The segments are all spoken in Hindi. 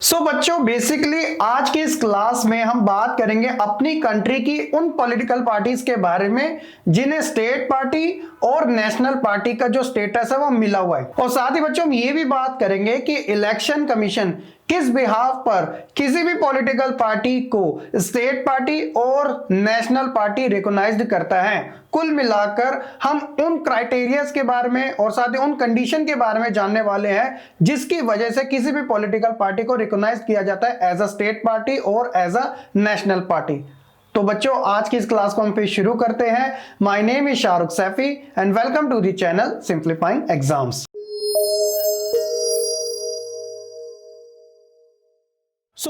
बच्चों बेसिकली आज की इस क्लास में हम बात करेंगे अपनी कंट्री की उन पॉलिटिकल पार्टीज के बारे में जिन्हें स्टेट पार्टी और नेशनल पार्टी का जो स्टेटस है वो मिला हुआ है। और साथ ही बच्चों हम ये भी बात करेंगे कि इलेक्शन कमीशन किस बिहाफ पर किसी भी पॉलिटिकल पार्टी को स्टेट पार्टी और नेशनल पार्टी रिकॉग्नाइज्ड करता है। कुल मिलाकर हम उन क्राइटेरियाज के बारे में और साथ ही उन कंडीशन के बारे में जानने वाले हैं जिसकी वजह से किसी भी पॉलिटिकल पार्टी को रिकॉग्नाइज किया जाता है एज अ स्टेट पार्टी और एज अ नेशनल पार्टी। तो बच्चों आज की इस क्लास को हम फिर शुरू करते हैं। My name is Shahrukh Saifi and welcome to the channel Simplifying Exams.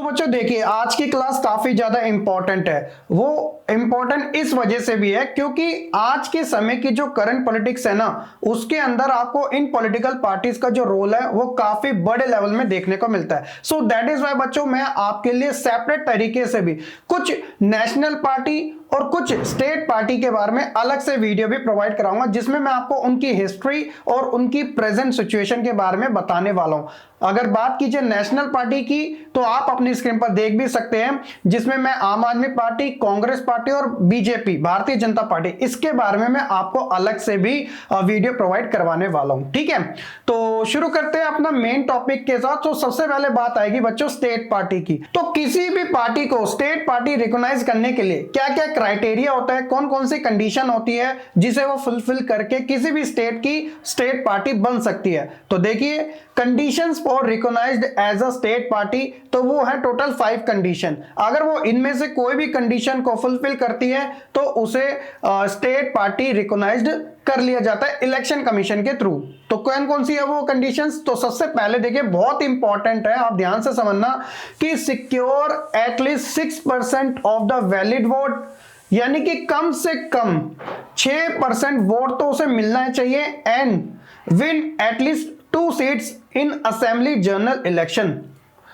बच्चों देखिए आज की क्लास काफी ज्यादा इंपॉर्टेंट है। वो इंपॉर्टेंट इस वजह से भी है क्योंकि आज के समय की जो करंट पॉलिटिक्स है ना उसके अंदर आपको इन पॉलिटिकल पार्टीज का जो रोल है वो काफी बड़े लेवल में देखने को मिलता है। सो दैट इज वाई बच्चों मैं आपके लिए सेपरेट तरीके से भी कुछ नेशनल पार्टी और कुछ स्टेट पार्टी के बारे में अलग से वीडियो भी प्रोवाइड कराऊंगा जिसमें मैं आपको उनकी हिस्ट्री और उनकी प्रेजेंट सिचुएशन के बारे में बताने वाला हूं। अगर बात कीजिए नेशनल पार्टी की तो आप अपनी स्क्रीन पर देख भी सकते हैं जिसमें मैं आम आदमी पार्टी, कांग्रेस पार्टी और बीजेपी भारतीय जनता पार्टी इसके बारे में मैं आपको अलग से भी वीडियो प्रोवाइड करवाने वाला हूं। ठीक है, तो शुरू करते हैं अपना मेन टॉपिक के साथ। तो सबसे पहले बात आएगी बच्चों स्टेट पार्टी की। तो किसी भी पार्टी को स्टेट पार्टी रिकॉग्नाइज करने के लिए क्या क्या क्राइटेरिया होता है, कौन कौन सी कंडीशन होती है जिसे वो फुलफिल करके किसी भी स्टेट की स्टेट पार्टी बन सकती है। तो देखिए conditions for recognised as a state party तो वो है टोटल 5 कंडीशन। अगर वो इनमें से कोई भी कंडीशन को फुलफिल करती है तो उसे स्टेट पार्टी रिकॉग्नाइज्ड कर लिया जाता है इलेक्शन कमीशन के थ्रू। तो कौन कौन सी है वो कंडीशंस? तो सबसे पहले देखिए बहुत इंपॉर्टेंट है, आप ध्यान से समझना कि secure at least 6% of the valid vote, यानी कि कम से कम 6% वोट तो उसे मिलना चाहिए and win at least 2 seats in assembly general election.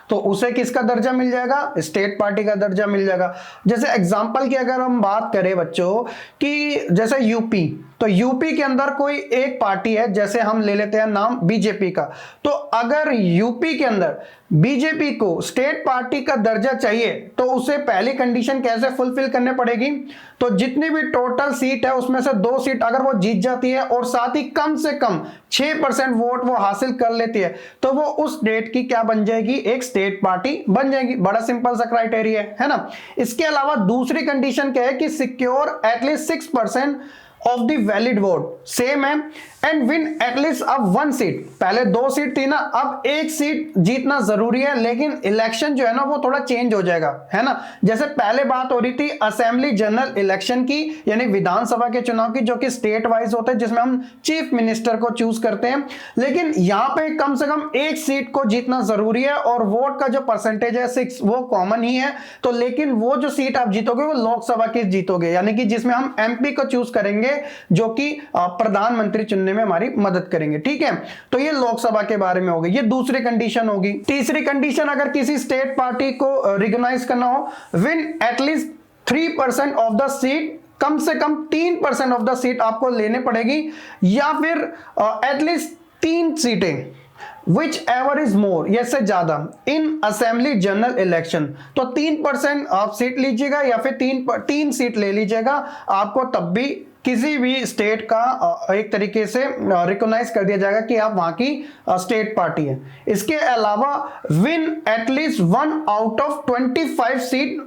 तो उसे किसका दर्जा मिल जाएगा? स्टेट पार्टी का दर्जा मिल जाएगा। जैसे एग्जांपल की अगर हम बात करें बच्चों कि जैसे यूपी, तो यूपी के अंदर कोई एक पार्टी है, जैसे हम ले लेते हैं नाम बीजेपी का। तो अगर यूपी के अंदर बीजेपी को स्टेट पार्टी का दर्जा चाहिए तो उसे पहली कंडीशन कैसे फुलफिल करने पड़ेगी? तो जितनी भी टोटल सीट है उसमें से 2 सीट अगर वो जीत जाती है और साथ ही कम से कम 6% वोट वो हासिल कर लेती है तो वो उस स्टेट की क्या बन जाएगी? एक स्टेट पार्टी बन जाएगी। बड़ा सिंपल सा क्राइटेरिया है ना। इसके अलावा दूसरी कंडीशन क्या है कि secure at least 6% of the valid vote, same है, एंड विन एटलीस्ट अब 1 सीट। पहले 2 सीट थी ना, अब 1 सीट जीतना जरूरी है, लेकिन इलेक्शन जो है ना वो थोड़ा चेंज हो जाएगा, है ना। जैसे पहले बात हो रही थी असेंबली जनरल इलेक्शन की, यानी विधानसभा के चुनाव की, जो कि स्टेट वाइज होते हैं जिसमें हम चीफ मिनिस्टर को चूज करते हैं। लेकिन यहां पे कम से कम 1 सीट को जीतना जरूरी है और वोट का जो परसेंटेज है 6 वो कॉमन ही है। तो लेकिन वो जो सीट आप जीतोगे वो लोकसभा की जीतोगे, यानी कि जिसमें हम एमपी को चूज करेंगे जो कि प्रधानमंत्री चुनने में हमारी मदद करेंगे। ठीक है, तो ये लोकसभा के बारे में होगी, ये दूसरी कंडीशन होगी। तीसरी कंडीशन अगर किसी स्टेट पार्टी को रिकॉग्नाइज करना हो, win at least 3% of the seat, कम से कम 3% ऑफ द सीट आपको लेने पड़ेगी, या फिर एटलीस्ट 3 सीटें विच एवर इज मोर, ये से ज्यादा इन असेंबली जनरल इलेक्शन। तो 3% आप सीट लीजिएगा या फिर 3 सीट ले लीजिएगा, आपको तब भी किसी भी स्टेट का एक तरीके से रिकॉग्नाइज कर दिया जाएगा कि आप वहां की स्टेट पार्टी है। इसके अलावा win at least 1 out of 25 seat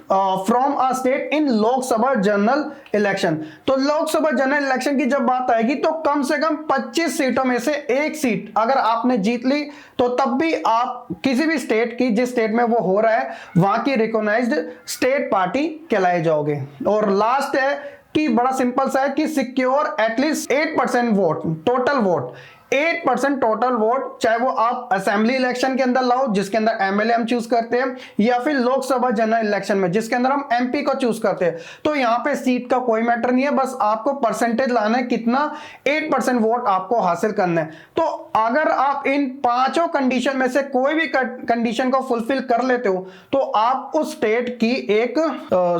from a state in Lok Sabha general election. तो लोकसभा जनरल इलेक्शन की जब बात आएगी तो कम से कम 25 सीटों में से 1 सीट अगर आपने जीत ली तो तब भी आप किसी भी स्टेट की, जिस स्टेट में वो हो रहा है वहां की रिकॉग्नाइज्ड स्टेट पार्टी कहलाए जाओगे। और लास्ट है कि बड़ा सिंपल सा है कि secure at least 8% vote, total vote 8% total vote, चाहे वो आप असेंबली इलेक्शन के अंदर लाओ जिसके अंदर एमएलए हम चूज करते हैं, या फिर लोकसभा जनरल इलेक्शन में जिसके अंदर हम एमपी को चूज करते हैं। तो यहां पे सीट का कोई मैटर नहीं है, बस आपको परसेंटेज लाना है, कितना 8% वोट आपको हासिल करना है। तो अगर आप इन 5 कंडीशन में से कोई भी कंडीशन को फुलफिल कर लेते हो तो आप उस स्टेट की एक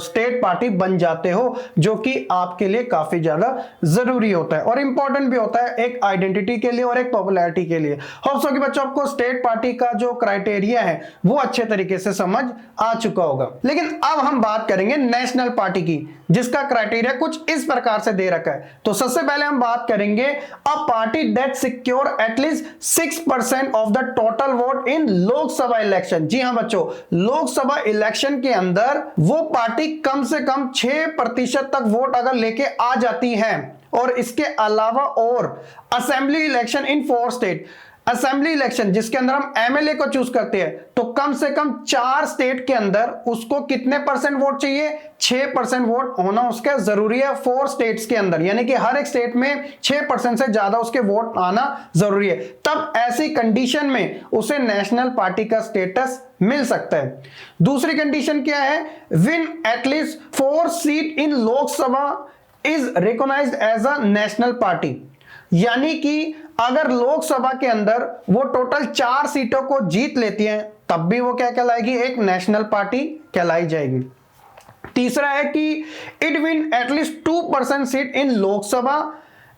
स्टेट पार्टी बन जाते हो, जो कि आपके लिए काफी ज्यादा जरूरी होता है और इंपॉर्टेंट भी होता है एक आइडेंटिटी के लिए और एक पॉपुलैरिटी के लिए। होप सो कि बच्चों आपको स्टेट पार्टी का जो क्राइटेरिया है वो अच्छे तरीके से समझ आ चुका होगा। लेकिन अब हम बात करेंगे नेशनल पार्टी की, जिसका क्राइटेरिया कुछ इस प्रकार से दे रखा है। तो सबसे पहले हम बात करेंगे a party that secure at least 6% of the total vote in Lok Sabha election. जी हां बच्चों, लोकसभा इलेक्शन के अंदर वो पार्टी कम से कम 6% तक वोट अगर लेके आ जाती है। और इसके अलावा और assembly election in 4 state, assembly election जिसके अंदर हम एमएलए को चूज करते हैं, तो कम से कम 4 स्टेट के अंदर उसको कितने परसेंट वोट चाहिए? 6% वोट होना उसका जरूरी है 4 स्टेट्स के अंदर, यानी कि हर एक स्टेट में 6% से ज्यादा उसके वोट आना जरूरी है। तब ऐसी कंडीशन में उसे नेशनल पार्टी का स्टेटस मिल सकता है। दूसरी कंडीशन क्या है? Win at least 4 seat in Lok Sabha is recognised as a national party, यानी कि अगर लोकसभा के अंदर वो टोटल 4 सीटों को जीत लेती है तब भी वो क्या कहलाएगी? एक नेशनल पार्टी कहलाई जाएगी। तीसरा है कि it win at least 2% seat in Lok Sabha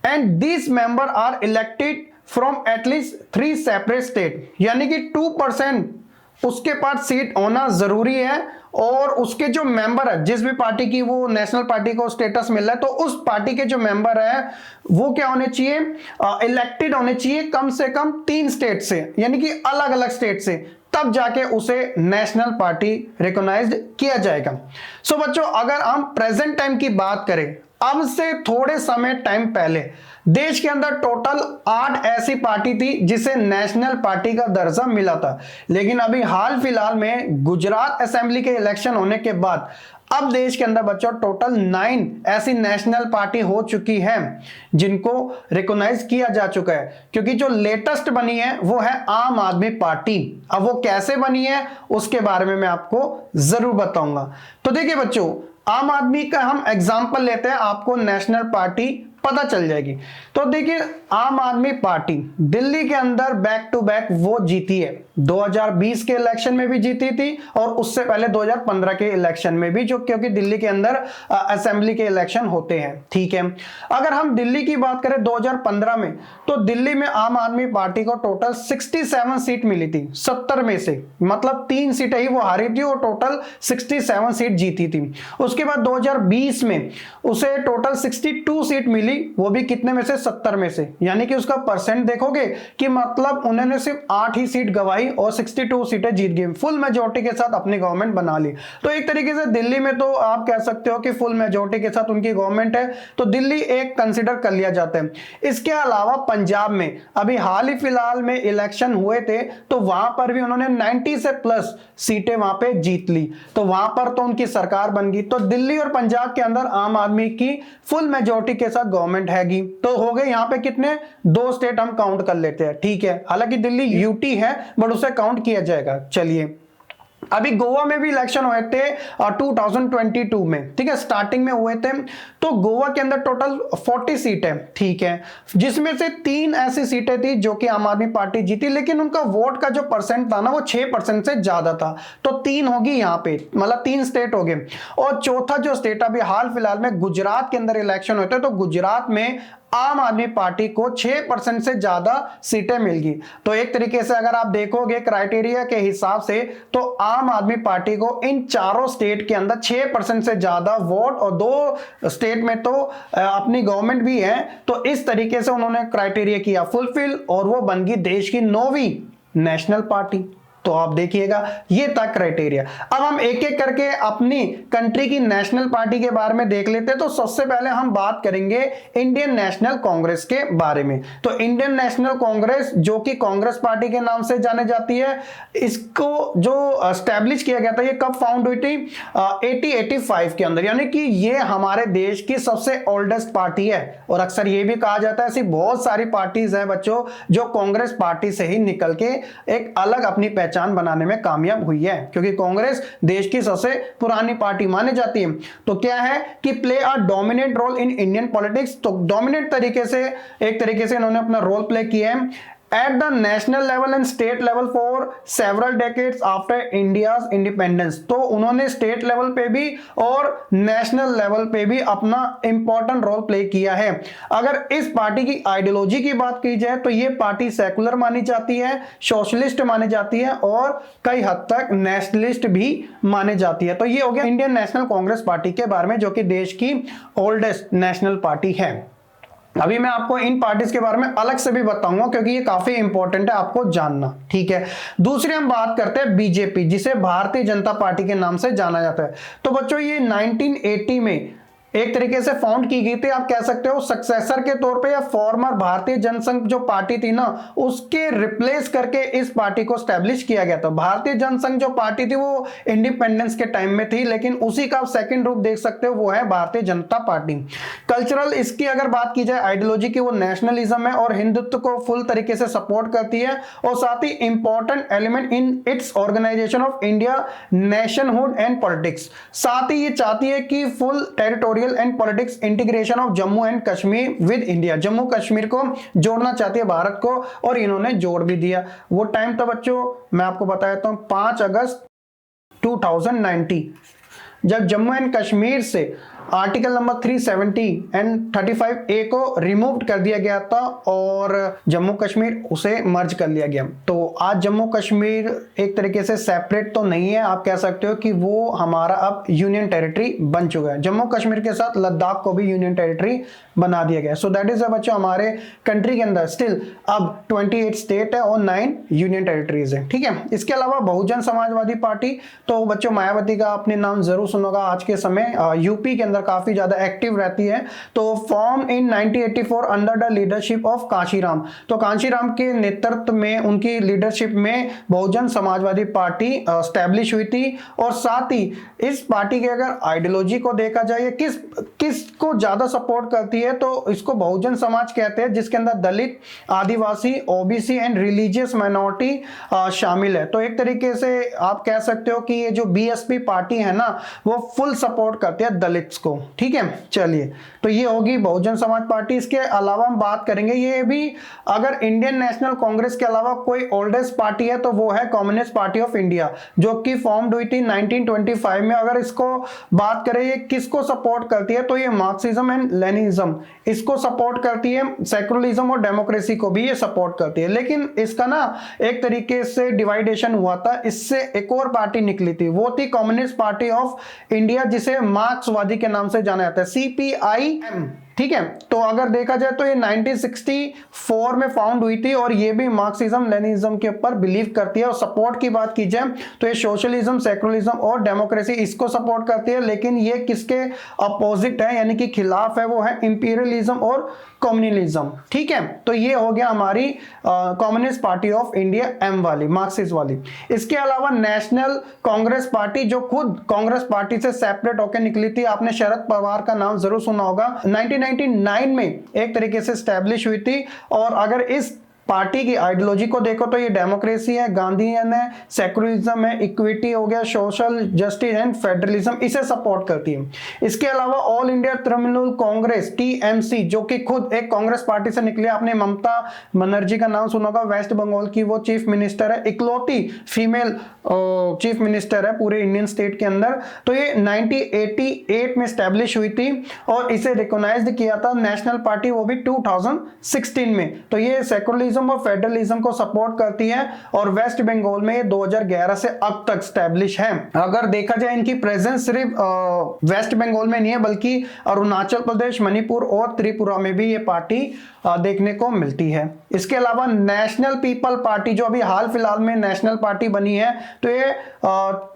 and this member are elected from at least 3 separate state, यानी कि 2% उसके पास सीट होना जरूरी है और उसके जो मेंबर है, जिस भी पार्टी की वो नेशनल पार्टी को स्टेटस मिल रहा है, तो उस पार्टी के जो मेंबर है वो क्या होने चाहिए? इलेक्टेड होने चाहिए कम से कम 3 स्टेट से, यानी कि अलग अलग स्टेट से, तब जाके उसे नेशनल पार्टी रिकॉग्नाइज्ड किया जाएगा। सो बच्चों, अगर हम प्रेजेंट टाइम की बात करें, अब से थोड़े समय टाइम पहले देश के अंदर टोटल 8 ऐसी पार्टी थी जिसे नेशनल पार्टी का दर्जा मिला था। लेकिन अभी हाल फिलहाल में गुजरात असेंबली के इलेक्शन होने के बाद अब देश के अंदर बच्चों टोटल 9 ऐसी नेशनल पार्टी हो चुकी है जिनको रिकॉग्नाइज किया जा चुका है, क्योंकि जो लेटेस्ट बनी है वो है आम आदमी पार्टी। अब वो कैसे बनी है उसके बारे में मैं आपको जरूर बताऊंगा। तो देखिए बच्चों, आम आदमी का हम एग्जांपल लेते हैं, आपको नेशनल पार्टी पता चल जाएगी। तो देखिए, आम आदमी पार्टी दिल्ली के अंदर बैक टू बैक वो जीती है। 2020 के इलेक्शन में भी जीती थी और उससे पहले 2015 के इलेक्शन में भी, जो क्योंकि दिल्ली के अंदर असेंबली के इलेक्शन होते हैं। ठीक है, अगर हम दिल्ली की बात करें 2015 में, तो दिल्ली में आम आदमी पार्टी को टोटल 67 सीट मिली थी 70 में से, मतलब 3 सीटें ही वो हारी थी और टोटल 67 सीट जीती थी। उसके बाद 2020 में उसे टोटल 62 सीट मिली, वो भी कितने में से? 70 में से, यानी कि उसका परसेंट देखोगे कि मतलब उन्होंने सिर्फ 8 ही सीट गवाई और 62 सीटें जीत गई, फुल मेजोरिटी के साथ अपनी गवर्नमेंट बना ली। तो एक तरीके से दिल्ली में तो आप कह सकते हो कि फुल मेजोरिटी के साथ उनकी गवर्नमेंट है, तो दिल्ली एक कंसीडर कर लिया जाता है। इसके अलावा पंजाब में अभी हाल ही फिलहाल में इलेक्शन हुए थे, तो वहां पर भी उन्होंने 90 से प्लस सीटें वहां पे जीत ली, तो वहां पर तो उनकी सरकार बन गई। तो दिल्ली और पंजाब के अंदर आम आदमी की फुल मेजोरिटी के साथ गवर्नमेंट हैगी। तो हो गए यहाँ पे कितने? 2 स्टेट हम काउंट कर लेते हैं। ठीक है, हालांकि दिल्ली यूटी है बट उसे काउंट किया जाएगा। चलिए, अभी गोवा में भी इलेक्शन हुए थे 2022 में, ठीक है, स्टार्टिंग में हुए थे। तो गोवा के अंदर टोटल 40 सीटें, ठीक है, जिसमें से 3 ऐसी सीटें थी जो कि आम आदमी पार्टी जीती, लेकिन उनका वोट का जो परसेंट था ना वो 6% से ज्यादा था। तो 3 होगी यहाँ पे, मतलब 3 स्टेट हो गए। और चौथा जो स्टेट अभी हाल फिलहाल में गुजरात के अंदर इलेक्शन हुए थे, तो गुजरात में आम आदमी पार्टी को 6% से ज्यादा सीटें मिल गई। तो एक तरीके से अगर आप देखोगे क्राइटेरिया के हिसाब से, तो आम आदमी पार्टी को इन चारों स्टेट के अंदर 6% से ज्यादा वोट, और 2 स्टेट में तो अपनी गवर्नमेंट भी है। तो इस तरीके से उन्होंने क्राइटेरिया किया फुलफिल और वो बन गई देश की 9वीं नेशनल पार्टी। तो आप देखिएगा ये था क्राइटेरिया। अब हम एक एक करके अपनी कंट्री की नेशनल पार्टी के बारे में देख लेते हैं। तो सबसे पहले हम बात करेंगे इंडियन नेशनल कांग्रेस के बारे में। तो इंडियन नेशनल कांग्रेस, जो कि कांग्रेस पार्टी के नाम से जाने जाती है, इसको जो एस्टेब्लिश किया गया था, ये कब फाउंड हुई थी? 1885 के अंदर, यानी कि ये हमारे देश की सबसे ओल्डेस्ट पार्टी है। और अक्सर ये भी कहा जाता है ऐसी बहुत सारी पार्टीज हैं बच्चों जो कांग्रेस पार्टी से ही निकल के एक अलग अपनी पहचान बनाने में कामयाब हुई है, क्योंकि कांग्रेस देश की सबसे पुरानी पार्टी मानी जाती है। तो क्या है कि play a dominant role in Indian politics. तो डोमिनेंट तरीके से, एक तरीके से इन्होंने अपना रोल प्ले किया है at the national level and state level for several decades after India's independence। तो उन्होंने स्टेट लेवल पे भी और नेशनल लेवल पे भी अपना इंपॉर्टेंट रोल प्ले किया है। अगर इस पार्टी की आइडियोलॉजी की बात की जाए तो ये पार्टी सेकुलर मानी जाती है, सोशलिस्ट मानी जाती है और कई हद तक नेशनलिस्ट भी मानी जाती है। तो ये हो गया इंडियन नेशनल कांग्रेस पार्टी के बारे में, जो कि देश की ओल्डेस्ट नेशनल पार्टी है। अभी मैं आपको इन पार्टीज के बारे में अलग से भी बताऊंगा क्योंकि ये काफी इंपॉर्टेंट है आपको जानना, ठीक है। दूसरी हम बात करते हैं बीजेपी, जिसे भारतीय जनता पार्टी के नाम से जाना जाता है। तो बच्चों ये 1980 में एक तरीके से फाउंड की गई थी, आप कह सकते हो सक्सेसर के तौर पे, या फॉर्मर भारतीय जनसंघ जो पार्टी थी ना उसके रिप्लेस करके इस पार्टी को स्टैब्लिश किया गया था। भारतीय जनसंघ जो पार्टी थी वो इंडिपेंडेंस के टाइम में थी, लेकिन उसी का आप सेकंड रूप देख सकते हो, वो है भारतीय जनता पार्टी। कल्चरल इसकी अगर बात की जाए आइडियोलॉजी की, वो नेशनलिज्म है और हिंदुत्व को फुल तरीके से सपोर्ट करती है, और साथ ही important element in its organisation of India nationhood and politics. साथ ही ये चाहती है कि full territorial and politics integration of Jammu and Kashmir with India, Jammu Kashmir को जोड़ना चाहती है भारत को, और इन्होंने जोड़ भी दिया। वो टाइम था बच्चों, मैं आपको बता देता हूं, 5 अगस्त 2019, जब जम्मू एंड कश्मीर से आर्टिकल नंबर 370 एंड 35A को रिमूव कर दिया गया था और जम्मू कश्मीर उसे मर्ज कर लिया गया। तो आज जम्मू कश्मीर एक तरीके से सेपरेट तो नहीं है, आप कह सकते हो कि वो हमारा अब यूनियन टेरिटरी बन चुका है। जम्मू कश्मीर के साथ लद्दाख को भी यूनियन टेरिटरी बना दिया गया। सो दैट इज बच्चों हमारे कंट्री के अंदर स्टिल अब 28 स्टेट है और 9 यूनियन टेरिटरीज है, ठीक है। इसके अलावा बहुजन समाजवादी पार्टी, तो बच्चों मायावती का आपने नाम जरूर सुना होगा, आज के समय यूपी के अंदर काफी ज्यादा एक्टिव रहती है। तो form in 1984 under the leadership of Kanshiram, तो कांशीराम के नेतृत्व में, उनकी लीडरशिप में बहुजन समाजवादी पार्टी स्टैब्लिश हुई थी। और साथ ही इस पार्टी के अगर आइडियोलॉजी को देखा जाए किसको ज्यादा सपोर्ट करती है, तो इसको बहुजन समाज कहते हैं, जिसके अंदर दलित, आदिवासी, ओबीसी एंड रिलीजियस माइनॉरिटी शामिल है। तो एक तरीके से आप कह सकते हो कि ये जो बीएसपी पार्टी है ना वो फुल सपोर्ट करती है दलित्स को, ठीक है। चलिए, तो ये होगी बहुजन समाज पार्टी। इसके अलावा हम बात करेंगे, ये भी अगर इंडियन नेशनल कांग्रेस के अलावा कोई ओल्डेस्ट पार्टी है तो वो है कम्युनिस्ट पार्टी ऑफ इंडिया, जो कि फॉर्म्ड हुई थी 1925 में। अगर इसको बात करें ये किसको सपोर्ट करती है, तो ये मार्क्सिज्म एंड लेनिज्म इसको सपोर्ट करती है, सेकुलरिज्म और डेमोक्रेसी को भी ये सपोर्ट करती है। लेकिन इसका ना एक तरीके से डिवाइडेशन हुआ था, इससे एक और पार्टी निकली थी, वो थी कम्युनिस्ट पार्टी ऑफ इंडिया, जिसे मार्क्सवादी के नाम से जाना जाता है, CPIM, ठीक है। तो अगर देखा जाए तो ये 1964 में फाउंड हुई थी और ये भी मार्क्सिज्म लेनिज्म के ऊपर बिलीव करती है। और सपोर्ट की बात की जाए तो ये सोशलिज्म, सेकुलरिज्म और डेमोक्रेसी इसको सपोर्ट करती है, लेकिन ये किसके अपोजिट है, यानी कि खिलाफ है, वो है इंपीरियलिज्म और कम्युनलिज्म, ठीक है। तो ये हो गया हमारी communist party of India M वाली, मार्क्सिस्ट वाली। इसके अलावा नेशनल कांग्रेस पार्टी, जो खुद कांग्रेस पार्टी से सेपरेट होकर निकली थी, आपने शरद पवार का नाम जरूर सुना होगा, 1999 में एक तरीके से स्टैब्लिश हुई थी। और अगर इस पार्टी की आइडियोलॉजी को देखो तो ये डेमोक्रेसी है, गांधीयन है, सेकुलरिज्म है, इक्विटी हो गया, सोशल जस्टिस एंड फेडरलिज्म, इसे सपोर्ट करती है। इसके अलावा all India Trinamool Congress TMC, जो कि खुद एक कांग्रेस पार्टी से निकले, आपने ममता बनर्जी का नाम सुना होगा, वेस्ट बंगाल की वो चीफ मिनिस्टर है, इकलौती फीमेल चीफ मिनिस्टर है पूरे इंडियन स्टेट के अंदर। तो ये 1988 में स्टैब्लिश हुई थी और इसे रिकॉग्नाइज्ड किया था नेशनल पार्टी, वो भी 2016 में। तो ये सेकुलरिज्म और फेडरलिज्म को सपोर्ट करती है और वेस्ट बंगाल में 2011 से अब तक स्टैब्लिश है। अगर देखा जाए इनकी प्रेजेंस सिर्फ वेस्ट बंगाल में नहीं है, बल्कि अरुणाचल प्रदेश, मणिपुर और त्रिपुरा में भी ये पार्टी देखने को मिलती है। इसके अलावा नेशनल पीपल पार्टी, जो अभी हाल फिलहाल में नेशनल पार्टी बनी है, तो ये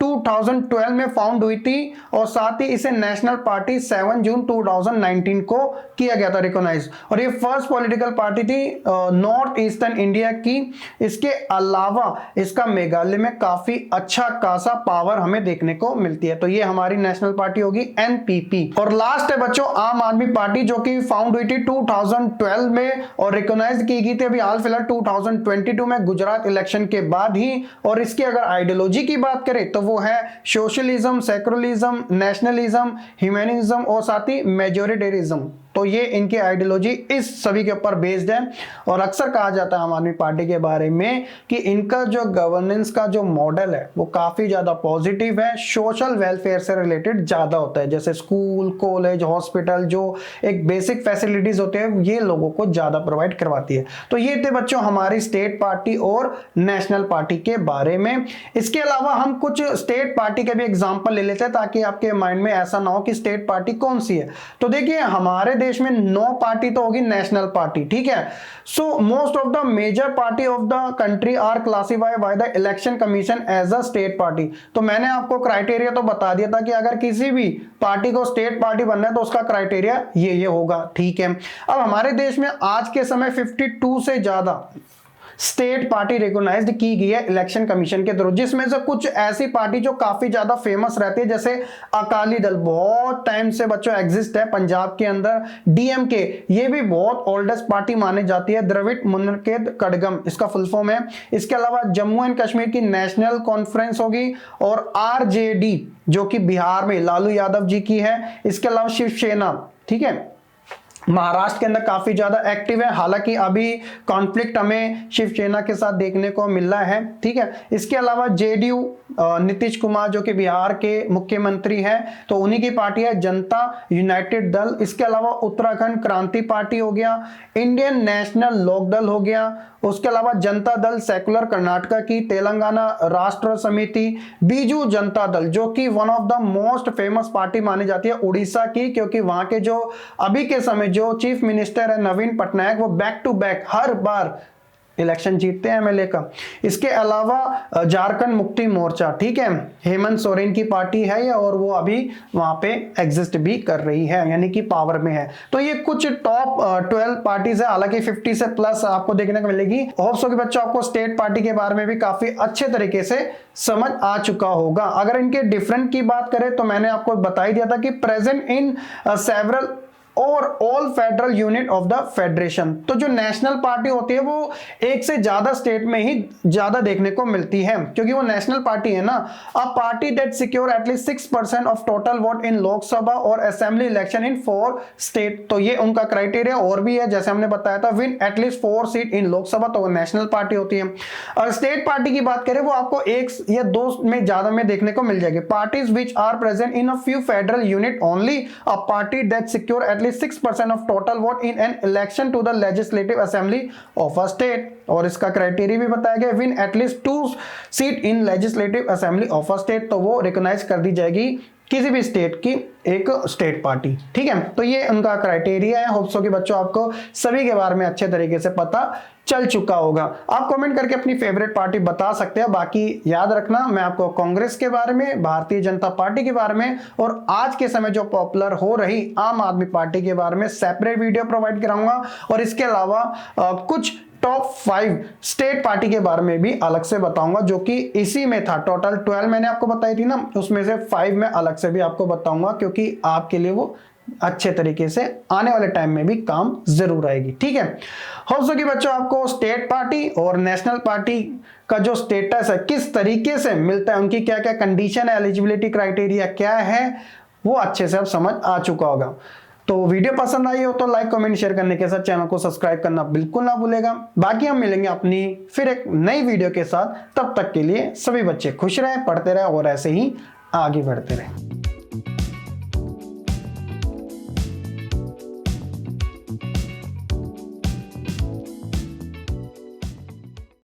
2012 में फाउंड हुई थी और साथ ही इसे नेशनल पार्टी 7 जून 2019 को किया गया था रिकॉग्नाइज। और ये फर्स्ट पॉलिटिकल पार्टी थी नॉर्थ ईस्टर्न इंडिया की। इसके अलावा इसका मेघालय में काफी अच्छा खासा पावर हमें देखने को मिलती है। तो ये हमारी नेशनल पार्टी होगी NPP। और लास्ट है बच्चों आम आदमी पार्टी, जो कि फाउंड हुई थी 2012 में और रिकॉग्नाइज की गई थी अभी हाल फिलहाल 2022 में गुजरात इलेक्शन के बाद ही। और इसकी अगर आइडियोलॉजी की बात करें तो वो है सोशलिज्म, सेकुलरिज्म, नेशनलिज्म, ह्यूमनिज्म और साथ ही मेजोरिटेरिज्म, तो ये इनकी आइडियोलॉजी इस सभी के ऊपर बेस्ड है। और अक्सर कहा जाता है आम आदमी पार्टी के बारे में कि इनका जो गवर्नेंस का जो मॉडल है वो काफी ज्यादा पॉजिटिव है, सोशल वेलफेयर से रिलेटेड ज्यादा होता है, जैसे स्कूल, कॉलेज, हॉस्पिटल, जो एक बेसिक फैसिलिटीज होते हैं ये लोगों को ज्यादा प्रोवाइड करवाती है। तो ये थे बच्चों हमारी स्टेट पार्टी और नेशनल पार्टी के बारे में। इसके अलावा हम कुछ स्टेट पार्टी के भी एग्जांपल ले लेते हैं ताकि आपके माइंड में ऐसा ना हो कि स्टेट पार्टी कौन सी है। तो देखिए हमारे देश में 9 पार्टी तो होगी नेशनल पार्टी, ठीक है। So most of the major party of the country are classified by the election commission as a state party. तो मैंने आपको क्राइटेरिया तो बता दिया था कि अगर किसी भी पार्टी को स्टेट पार्टी बनना है तो उसका क्राइटेरिया ये होगा, ठीक है। अब हमारे देश में आज के समय 52 से ज्यादा स्टेट पार्टी रिकॉग्नाइज्ड की गई है इलेक्शन कमीशन के थ्रू, जिसमें से कुछ ऐसी पार्टी जो काफी ज्यादा फेमस रहती है, जैसे अकाली दल बहुत टाइम से बच्चों एग्जिस्ट है पंजाब के अंदर, डीएमके ये भी बहुत ओल्डेस्ट पार्टी मानी जाती है, द्रविड़ मुन्नेत्र कड़गम इसका फुल फॉर्म है। इसके अलावा जम्मू एंड कश्मीर की नेशनल कॉन्फ्रेंस होगी और आरजेडी जो कि बिहार में लालू यादव जी की है। इसके अलावा शिवसेना, ठीक है, महाराष्ट्र के अंदर काफी ज्यादा एक्टिव है, हालांकि अभी कॉन्फ्लिक्ट हमें शिवसेना के साथ देखने को मिल रहा है, ठीक है। इसके अलावा जेडीयू नीतीश कुमार जो कि बिहार के मुख्यमंत्री हैं तो उन्हीं की पार्टी है जनता यूनाइटेड दल। इसके अलावा उत्तराखंड क्रांति पार्टी हो गया, इंडियन नेशनल लोक दल हो गया, उसके अलावा जनता दल सेकुलर कर्नाटका की, तेलंगाना राष्ट्र समिति, बीजू जनता दल जो कि one of the most famous party मानी जाती है उड़ीसा की, क्योंकि वहां के जो अभी के समय जो चीफ मिनिस्टर है नवीन पटनायक वो बैक टू बैक हर बार इलेक्शन जीतते हैं एमएलए का। इसके अलावा झारखंड मुक्ति मोर्चा, ठीक है, हेमंत सोरेन की पार्टी है ये और वो अभी वहां पे एग्जिस्ट भी कर रही है, यानी कि पावर में है। तो ये कुछ टॉप 12 पार्टीज है, हालांकि 50 से प्लस आपको देखने को मिलेगी। होप सो कि बच्चों आपको स्टेट पार्टी के बारे में भी काफी अच्छे तरीके से समझ आ चुका होगा। अगर इनके डिफरेंट की बात करें तो मैंने आपको बता ही दिया था कि प्रेजेंट इन सेवरल और all federal unit of the federation. तो जो नेशनल पार्टी होती है वो एक से ज्यादा स्टेट में ही ज्यादा देखने को मिलती है, क्योंकि वो नेशनल पार्टी है ना। अ party that secure at least 6% of total vote in Lok Sabha और असेंबली इलेक्शन इन 4 स्टेट। तो ये उनका क्राइटेरिया और भी है, जैसे हमने बताया था, win at least 4 seat in Lok Sabha, तो वो नेशनल पार्टी होती है। और स्टेट पार्टी की बात करें वो आपको 1 या 2 में ज्यादा में देखने को मिल जाएगी। Parties which are present in a few federal unit only, a party that secure at least 6% of total vote in an election to the legislative assembly of a state। और इसका क्राइटेरिया भी बताया गया, win at least 2 seat in legislative assembly of a state, तो वो रिकॉग्नाइज कर दी जाएगी किसी भी स्टेट की एक स्टेट पार्टी, ठीक है। तो ये उनका क्राइटेरिया है। होप सो कि बच्चों आपको सभी के बारे में अच्छे तरीके से पता चल चुका होगा। आप कमेंट करके अपनी फेवरेट पार्टी बता सकते हैं। बाकी याद रखना मैं आपको कांग्रेस के बारे में, भारतीय जनता पार्टी के बारे में और आज के समय जो पॉपुलर हो रही आम आदमी पार्टी के बारे में सेपरेट वीडियो प्रोवाइड कराऊंगा। और इसके अलावा कुछ टॉप 5 स्टेट पार्टी के बारे में भी अलग से बताऊंगा, जो कि इसी में था। टोटल 12 मैंने आपको बताई थी ना, उसमें से 5 मैं अलग से भी आपको बताऊंगा, क्योंकि आपके लिए वो अच्छे तरीके से आने वाले टाइम में भी काम जरूर आएगी, ठीक है। होप सो कि बच्चों आपको स्टेट पार्टी और नेशनल पार्टी का जो स्टेटस है किस तरीके से मिलता है, उनकी क्या क्या कंडीशन है, एलिजिबिलिटी क्राइटेरिया क्या है, वो अच्छे से अब समझ आ चुका होगा। तो वीडियो पसंद आई हो तो लाइक कमेंट शेयर करने के साथ चैनल को सब्सक्राइब करना बिल्कुल ना भूलेगा। बाकी हम मिलेंगे अपनी फिर एक नई वीडियो के साथ, तब तक के लिए सभी बच्चे खुश रहे, पढ़ते रहे और ऐसे ही आगे बढ़ते रहे।